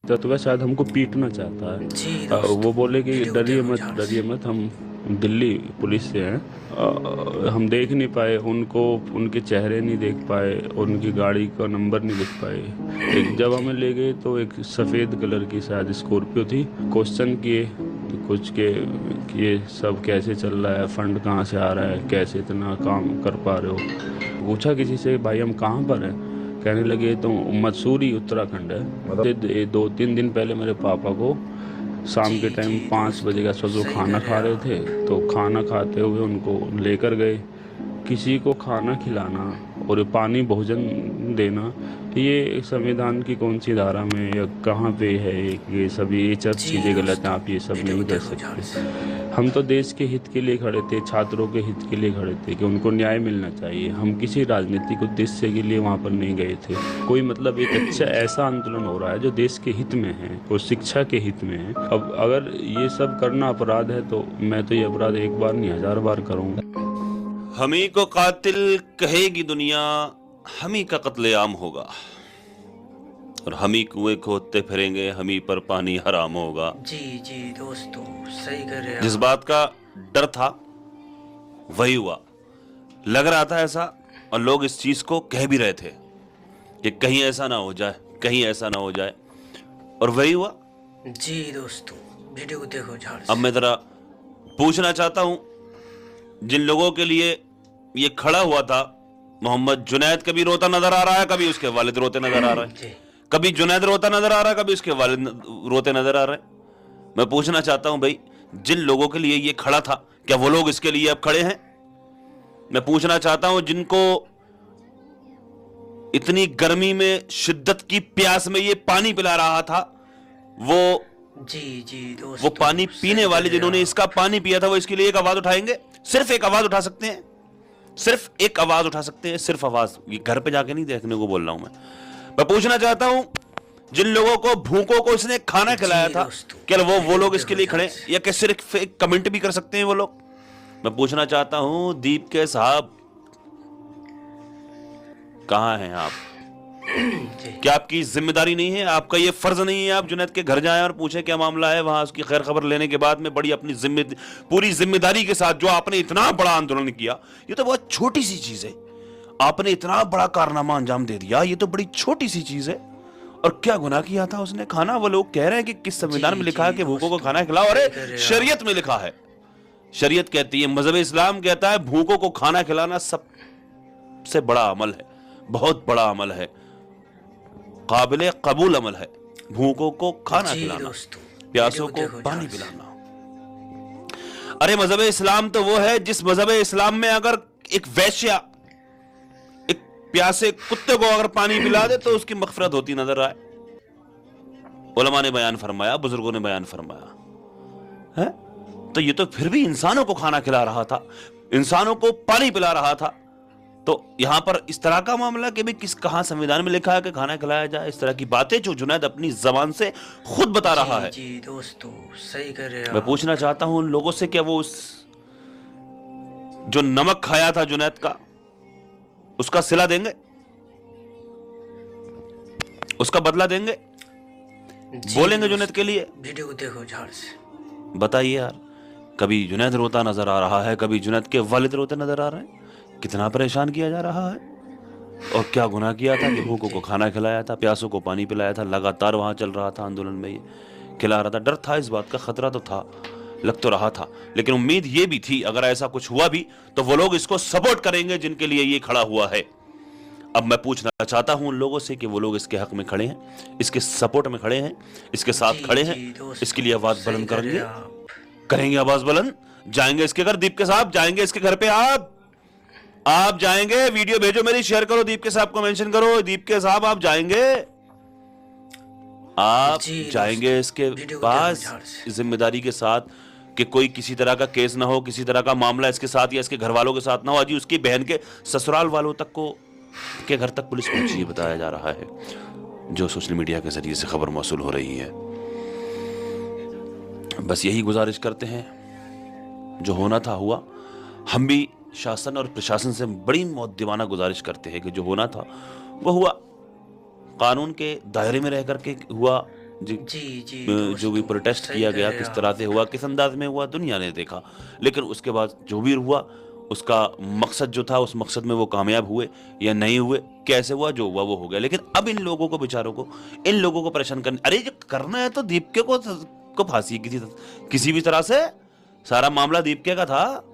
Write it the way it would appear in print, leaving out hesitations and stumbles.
तो वह शायद हमको पीटना चाहता है। जी वो दोस्तों, बोले कि वीडियो को देखो ध्यान डरिए से। मत, हम दिल्ली पुलिस से हैं। हम देख नहीं पाए उनको, उनके चेहरे नहीं देख पाए, उनकी गाड़ी का नंबर नहीं देख पाए। एक जब जी हमें ले गए तो एक सफ़ेद कलर की शायद स्कॉर्पियो थी। क्वेश्चन किए तो कुछ के कि ये सब कैसे चल रहा है, फंड कहाँ से आ रहा है, कैसे इतना काम कर पा रहे हो। पूछा किसी से, भाई हम कहाँ पर हैं? कहने लगे तो मसूरी उत्तराखंड है। मतलब 2-3 दिन पहले मेरे पापा को शाम जी के जी टाइम 5 बजे के दोस्तों, आसपास वो सही खाना कह रहे खा हैं रहे आप। थे, तो खाना खाते हुए उनको लेकर गए। किसी को खाना खिलाना और पानी भोजन देना, ये संविधान की कौन सी धारा में या कहाँ पे है? ये सभी ये सब जी चीज़ें गलत हैं, दोस्तों, आप ये सब वीडियो को नहीं कर देखो ध्यान सकते। से। हम तो देश के हित के लिए खड़े थे, छात्रों के हित के लिए खड़े थे कि उनको न्याय मिलना चाहिए। हम किसी राजनीतिक उद्देश्य के लिए वहाँ पर नहीं गए थे। कोई मतलब एक अच्छा जी ऐसा आंदोलन हो रहा है जो देश के हित में है और शिक्षा के हित में है। अब अगर ये सब करना अपराध है तो मैं तो ये अपराध एक बार नहीं 1000 बार करूँगा। हम ही को कातिल कहेगी दुनिया, हम ही का कत्लेआम होगा और हम ही कुएं खोदते फिरेंगे, हम ही पर पानी हराम होगा। जी जी दोस्तों, सही कह रहे हैं जिस आप। बात का डर था वही हुआ, लग रहा था ऐसा, और लोग इस चीज को कह भी रहे थे कि कहीं ऐसा ना हो जाए, कहीं ऐसा ना हो जाए, और वही हुआ। जी दोस्तों, वीडियो को देखो ध्यान अब से। मैं जरा पूछना चाहता हूं, जिन लोगों के लिए ये खड़ा हुआ था, मोहम्मद जुनैद कभी रोता नजर आ रहा है, कभी उसके वालिद रोते नजर आ रहा है, जी कभी जुनैद रोता नजर आ रहा है, कभी उसके वालिद रोते नजर आ रहे हैं। मैं पूछना चाहता हूं भाई, जिन लोगों के लिए ये खड़ा था, क्या वो लोग इसके लिए अब खड़े हैं? मैं पूछना चाहता हूं, जिनको इतनी गर्मी में शिद्दत की प्यास में ये पानी पिला रहा था, वो जी जी वो दोस्तों, पानी सही पीने कह वाले रहे हैं जिन्होंने आप। इसका पानी पिया था, वो इसके लिए एक आवाज उठाएंगे? सिर्फ एक आवाज उठा सकते हैं, सिर्फ एक आवाज उठा सकते हैं, सिर्फ आवाज। ये घर पे जाके नहीं देखने को बोल रहा हूं मैं पूछना चाहता हूं, जिन लोगों को, भूखों को इसने खाना खिलाया जी था, दोस्तों, क्या वो वीडियो को लोग इसके देखो लिए ध्यान खड़े हैं, से। या क्या सिर्फ एक कमेंट भी कर सकते हैं वो लोग? मैं पूछना चाहता हूं, दीप के साहब कहां हैं आप? जी क्या आपकी जिम्मेदारी नहीं है, आपका ये फर्ज नहीं है, आप जुनैद के घर जाएं और पूछें क्या मामला है, वहां उसकी खैर खबर लेने के बाद में बड़ी अपनी पूरी जिम्मेदारी के साथ, जो आपने इतना बड़ा आंदोलन किया, ये तो बहुत छोटी सी चीज है, आपने इतना बड़ा कारनामा अंजाम दे दिया, ये तो बड़ी छोटी सी चीज है। और क्या गुनाह किया था उसने? खाना, वो लोग कह रहे हैं कि किस संविधान में जी लिखा है जी कि भूखों को दोस्तों, खाना खिलाओ? अरे सही कह रहे हैं आप। शरीयत में लिखा है, शरीयत कहती है, मजहब इस्लाम कहता है, भूखों को खाना खिलाना सबसे बड़ा अमल है, बहुत बड़ा अमल है, काबिले कबूल अमल है, भूखों को खाना जी खिलाना, दोस्तों, प्यासों वीडियो को देखो पानी ध्यान से। पिलाना। अरे मजहब इस्लाम तो वो है जिस मजहब इस्लाम में अगर एक वैश्या एक प्यासे कुत्ते को अगर पानी पिला दे तो उसकी मगफिरत होती नजर आए। उलमा ने बयान फरमाया, बुजुर्गों ने बयान फरमाया है। तो ये तो फिर भी इंसानों को खाना खिला रहा था, इंसानों को पानी पिला रहा था। तो यहां पर इस तरह का मामला कि भी किस कहां संविधान में लिखा है कि खाना खिलाया जाए? इस तरह की बातें जो जुनैद अपनी जबान से खुद बता रहा है। जी दोस्तों, सही कह रहे हैं मैं आप। पूछना चाहता हूं उन लोगों से, क्या वो उस जो नमक खाया था जुनैद का, उसका सिला देंगे, उसका बदला देंगे, जी बोलेंगे जुनैद दोस्तों, के लिए? वीडियो को देखो ध्यान से। बताइए यार, कभी जुनैद रोता नजर आ रहा है, कभी जुनैद के वालिद रोते नजर आ रहे हैं। कितना परेशान किया जा रहा है, और क्या गुनाह किया था कि भूखों को खाना खिलाया था, प्यासों को पानी पिलाया था, लगातार वहां चल रहा था आंदोलन में, ये खिला रहा था। डर था, इस बात का खतरा तो था, लग तो रहा था, लेकिन उम्मीद ये भी थी अगर ऐसा कुछ हुआ भी तो वो लोग इसको सपोर्ट करेंगे जिनके लिए ये खड़ा हुआ है। अब मैं पूछना चाहता हूं उन लोगों से कि वो लोग इसके हक में खड़े हैं, इसके सपोर्ट में खड़े हैं, इसके साथ जी खड़े हैं, जी दोस्तों, इसके लिए आवाज सही बुलंद कह रहे करेंगे, हैं आप। करेंगे आवाज बुलंद, जाएंगे इसके घर, दीप के साहब जाएंगे इसके घर पे, आप जाएंगे, वीडियो भेजो मेरी, शेयर करो, दीप के साहब को मेंशन करो, दीप के साहब आप जाएंगे, आप जी जाएंगे दोस्तों, इसके वीडियो को पास देखो ध्यान से। जिम्मेदारी के साथ कि कोई किसी तरह का केस ना हो, किसी तरह का मामला इसके साथ या इसके घर वालों के साथ ना हो। अजी उसकी बहन के ससुराल वालों तक को के घर तक पुलिस पहुंची है, बताया जा रहा है, जो सोशल मीडिया के जरिए से खबर मौसूल हो रही है। बस यही गुजारिश करते हैं, जो होना था हुआ। हम भी शासन और प्रशासन से बड़ी मुद्दिमाना गुजारिश करते हैं कि जो होना था वो हुआ, कानून के दायरे में रह करके हुआ, जी जो भी दोस्तों, प्रोटेस्ट सही किया कह गया, रहे किस हैं तरह आप। से हुआ, किस अंदाज में हुआ, दुनिया ने देखा। लेकिन उसके बाद जो भी हुआ, उसका मकसद जो था, उस मकसद में वो कामयाब हुए या नहीं हुए, कैसे हुआ, जो हुआ वो हो गया। लेकिन अब इन लोगों को, बेचारों को, इन लोगों को परेशान करने, अरे जो करना है तो दीपके को फांसी किसी भी तरह से, सारा मामला दीपके का था।